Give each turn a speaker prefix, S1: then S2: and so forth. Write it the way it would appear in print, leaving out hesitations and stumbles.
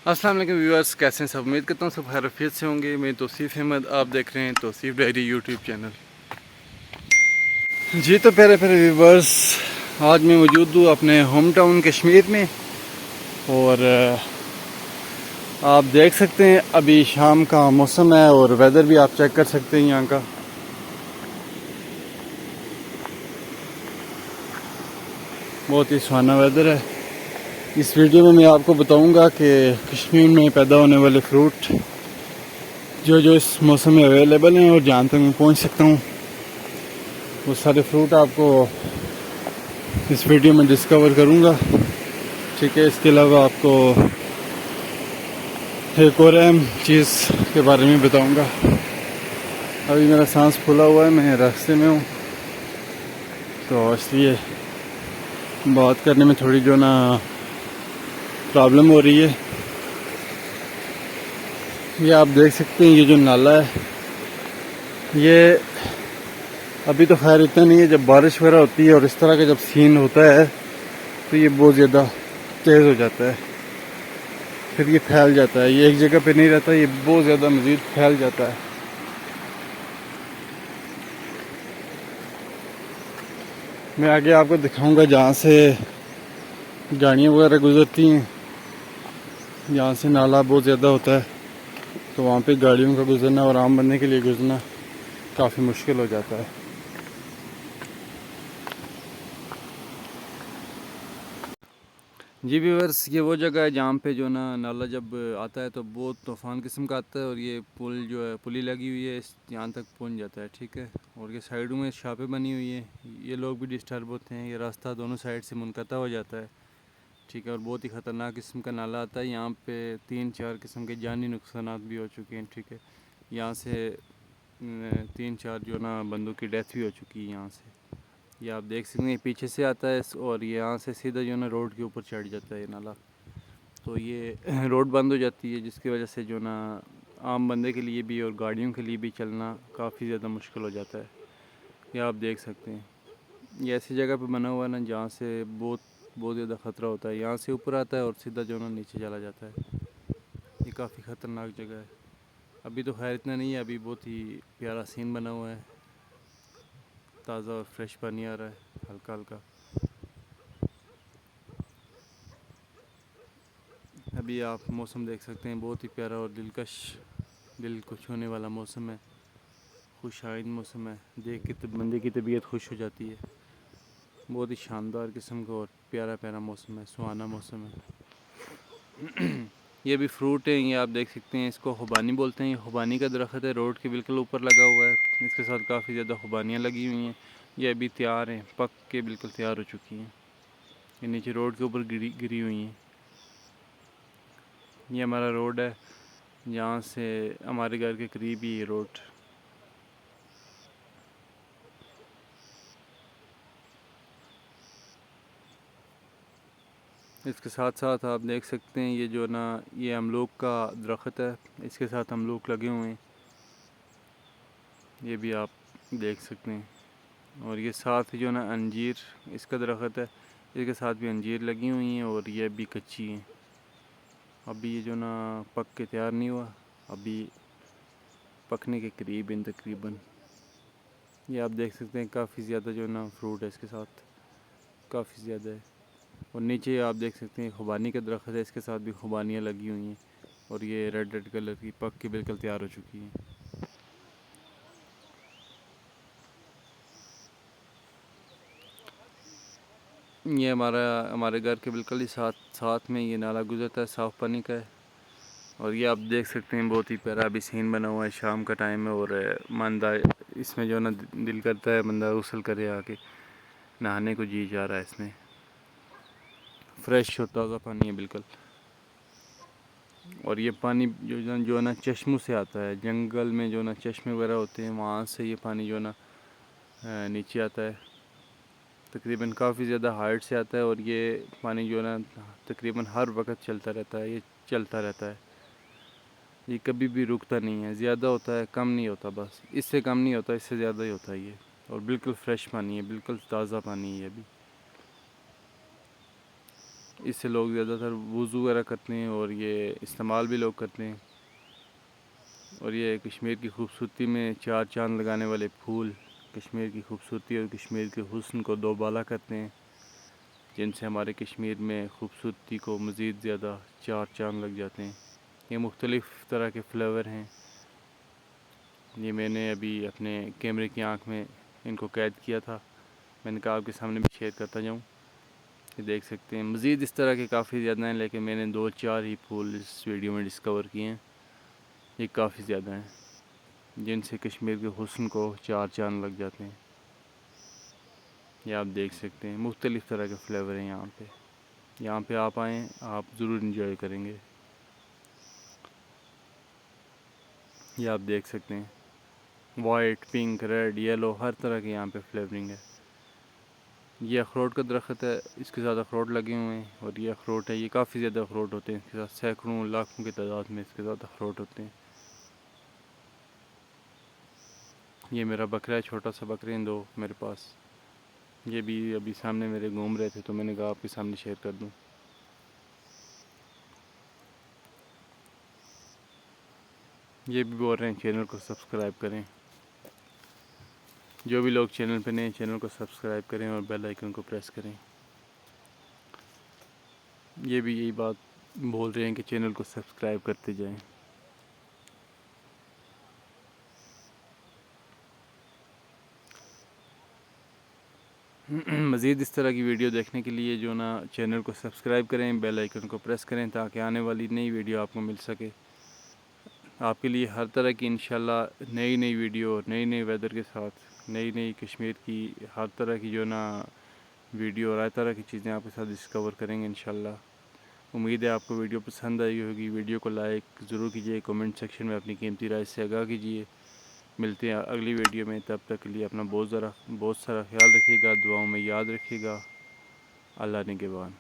S1: अस्सलाम वालेकुम व्यूअर्स, कैसे हैं सब। उम्मीद करता हूँ सब खैरियत से होंगे। मैं तौसीफ़ अहमद, आप देख रहे हैं तौसीफ़ डायरी यूट्यूब चैनल। जी तो प्यारे प्यारे व्यूअर्स, आज मैं मौजूद हूँ अपने होम टाउन कश्मीर में और आप देख सकते हैं अभी शाम का मौसम है और वेदर भी आप चेक कर सकते हैं यहाँ का। बहुत ही सुहाना वेदर है। इस वीडियो में मैं आपको बताऊंगा कि कश्मीर में पैदा होने वाले फ्रूट जो जो इस मौसम में अवेलेबल हैं और जहाँ तक मैं पहुँच सकता हूँ वो सारे फ्रूट आपको इस वीडियो में डिस्कवर करूँगा। ठीक है, इसके अलावा आपको एक और अहम चीज़ के बारे में बताऊँगा। अभी मेरा सांस फूला हुआ है, मैं रास्ते में हूँ तो इसलिए बात करने में थोड़ी जो ना प्रॉब्लम हो रही है। ये आप देख सकते हैं, ये जो नाला है ये अभी तो खैर इतना नहीं है। जब बारिश वगैरह होती है और इस तरह का जब सीन होता है तो ये बहुत ज़्यादा तेज़ हो जाता है, फिर ये फैल जाता है। ये एक जगह पे नहीं रहता, ये बहुत ज़्यादा मज़ीद फैल जाता है। मैं आगे आपको दिखाऊंगा जहाँ से गाड़ियाँ वगैरह गुजरती हैं। जहाँ से नाला बहुत ज़्यादा होता है तो वहाँ पे गाड़ियों का गुजरना और आम बनने के लिए गुजरना काफ़ी मुश्किल हो जाता है। जी व्यूअर्स, ये वो जगह है जहाँ पे जो ना नाला जब आता है तो बहुत तूफ़ान किस्म का आता है और ये पुल जो है, पुली लगी हुई है, इस यहाँ तक पहुँच जाता है। ठीक है, और ये साइडों में छापें बनी हुई हैं, ये लोग भी डिस्टर्ब होते हैं। ये रास्ता दोनों साइड से मुनक़ता हो जाता है। ठीक है, और बहुत ही ख़तरनाक किस्म का नाला आता है। यहाँ पे 3-4 किस्म के जानी नुकसानात भी हो चुके हैं। ठीक है, यहाँ से 3-4 जो ना बंदों की डेथ भी हो चुकी है यहाँ से। ये आप देख सकते हैं, पीछे से आता है और ये यहाँ से सीधा जो ना रोड के ऊपर चढ़ जाता है ये नाला। तो ये रोड बंद हो जाती है जिसकी वजह से जो ना आम बंदे के लिए भी और गाड़ियों के लिए भी चलना काफ़ी ज़्यादा मुश्किल हो जाता है। ये आप देख सकते हैं, ये ऐसी जगह पे बना हुआ है ना जहाँ से बहुत बहुत ज़्यादा ख़तरा होता है। यहाँ से ऊपर आता है और सीधा जो ना नीचे चला जाता है। ये काफ़ी ख़तरनाक जगह है। अभी तो खैर इतना नहीं है, अभी बहुत ही प्यारा सीन बना हुआ है, ताज़ा और फ्रेश पानी आ रहा है हल्का हल्का। अभी आप मौसम देख सकते हैं, बहुत ही प्यारा और दिलकश, दिल को छूने वाला मौसम है, खुशाइंद मौसम है। देख के तब बंदे की तबीयत खुश हो जाती है। बहुत ही शानदार किस्म का और प्यारा प्यारा मौसम है, सुहाना मौसम है। ये भी फ्रूट है, ये आप देख सकते हैं, इसको खुबानी बोलते हैं। ये खुबानी का दरख्त है, रोड के बिल्कुल ऊपर लगा हुआ है। इसके साथ काफ़ी ज़्यादा खुबानियाँ लगी हुई हैं। ये अभी तैयार हैं, पक के बिल्कुल तैयार हो चुकी हैं। ये नीचे रोड के ऊपर गिरी गिरी हुई हैं। ये हमारा रोड है, यहाँ से हमारे घर के करीब ही ये रोड। इसके साथ साथ आप देख सकते हैं, ये जो ना ये अमरूद का दरख्त है, इसके साथ अमरूद लगे हुए हैं, ये भी आप देख सकते हैं। और ये साथ जो ना अंजीर इसका दरख्त है, इसके साथ भी अंजीर लगी हुई हैं और ये भी कच्ची हैं। अभी ये जो ना पक के तैयार नहीं हुआ, अभी पकने के करीब इन तकरीबन। ये आप देख सकते हैं, काफ़ी ज़्यादा जो ना फ्रूट है इसके साथ, काफ़ी ज़्यादा है। और नीचे आप देख सकते हैं खुबानी का दरख्त है, इसके साथ भी खुबानियाँ लगी हुई हैं और ये रेड रेड कलर की पक के बिल्कुल तैयार हो चुकी हैं। ये हमारे घर के बिल्कुल ही साथ में ये नाला गुजरता है, साफ़ पानी का है। और ये आप देख सकते हैं, बहुत ही प्यारा अभी सीन बना हुआ है, शाम का टाइम है और बंदा इसमें जो ना दिल करता है बंदा गुस्ल करे, आके नहाने को जी जा रहा है इसमें। फ्रेश और ताज़ा पानी है बिल्कुल। और ये पानी जो ना चश्मों से आता है, जंगल में जो ना चश्मे वगैरह होते हैं वहाँ से ये पानी जो ना नीचे आता है। तकरीबन काफ़ी ज़्यादा हाइट से आता है और ये पानी जो ना तकरीबन हर वक्त चलता रहता है, ये चलता रहता है, ये कभी भी रुकता नहीं है। ज़्यादा होता है, कम नहीं होता, बस इससे कम नहीं होता, इससे ज़्यादा ही होता है ये। और बिल्कुल फ्रेश पानी है, बिल्कुल ताज़ा पानी है अभी। इससे लोग ज़्यादातर वज़ू वगैरह करते हैं और ये इस्तेमाल भी लोग करते हैं। और ये कश्मीर की खूबसूरती में चार चांद लगाने वाले फूल कश्मीर की खूबसूरती और कश्मीर के हुस्न को दोबाला करते हैं, जिनसे हमारे कश्मीर में खूबसूरती को मज़ीद ज़्यादा चार चांद लग जाते हैं। ये मुख्तलिफ़ तरह के फ्लेवर हैं। ये मैंने अभी अपने कैमरे की आँख में इनको कैद किया था, मैंने कहा आपके सामने भी शेयर करता जाऊँ। ये देख सकते हैं, मज़ीद इस तरह के काफ़ी ज़्यादा हैं, लेकिन मैंने 2-4 ही फूल इस वीडियो में डिस्कवर किए हैं। ये काफ़ी ज़्यादा हैं, जिनसे कश्मीर के हुस्न को चार चांद लग जाते हैं। ये आप देख सकते हैं, मुख्तलिफ़ तरह के फ्लेवर हैं यहाँ पे। यहाँ पे आप आएँ, आप ज़रूर इंजॉय करेंगे। ये आप देख सकते हैं, वाइट, पिंक, रेड, येलो, हर तरह के यहाँ पे फ्लेवरिंग है। ये अखरोट का दरख्त है, इसके साथ अखरोट लगे हुए हैं। और ये अखरोट है, ये काफ़ी ज़्यादा अखरोट होते हैं, इसके साथ सैकड़ों लाखों की तादाद में इसके साथ अखरोट होते हैं। ये मेरा बकरा है, छोटा सा बकरीन दो मेरे पास। ये भी अभी सामने मेरे घूम रहे थे, तो मैंने कहा आपके सामने शेयर कर दूं। ये भी बोल रहे हैं चैनल को सब्सक्राइब करें। जो भी लोग चैनल पे नए, चैनल को सब्सक्राइब करें और बेल आइकन को प्रेस करें। ये भी यही बात बोल रहे हैं कि चैनल को सब्सक्राइब करते जाएं। मज़ीद इस तरह की वीडियो देखने के लिए जो ना चैनल को सब्सक्राइब करें, बेल आइकन को प्रेस करें, ताकि आने वाली नई वीडियो आपको मिल सके। आपके लिए हर तरह की इंशाल्लाह नई नई वीडियो और नई नई वेदर के साथ नई नई कश्मीर की हर तरह की जो ना वीडियो और हर तरह की चीज़ें आपके साथ डिस्कवर करेंगे इंशाल्लाह। उम्मीद है आपको वीडियो पसंद आई होगी। वीडियो को लाइक ज़रूर कीजिए, कमेंट सेक्शन में अपनी कीमती राय से आगाह कीजिए। मिलते हैं अगली वीडियो में, तब तक के लिए अपना बहुत सारा ख्याल रखिएगा, दुआओं में याद रखिएगा। अल्लाह निगहबान।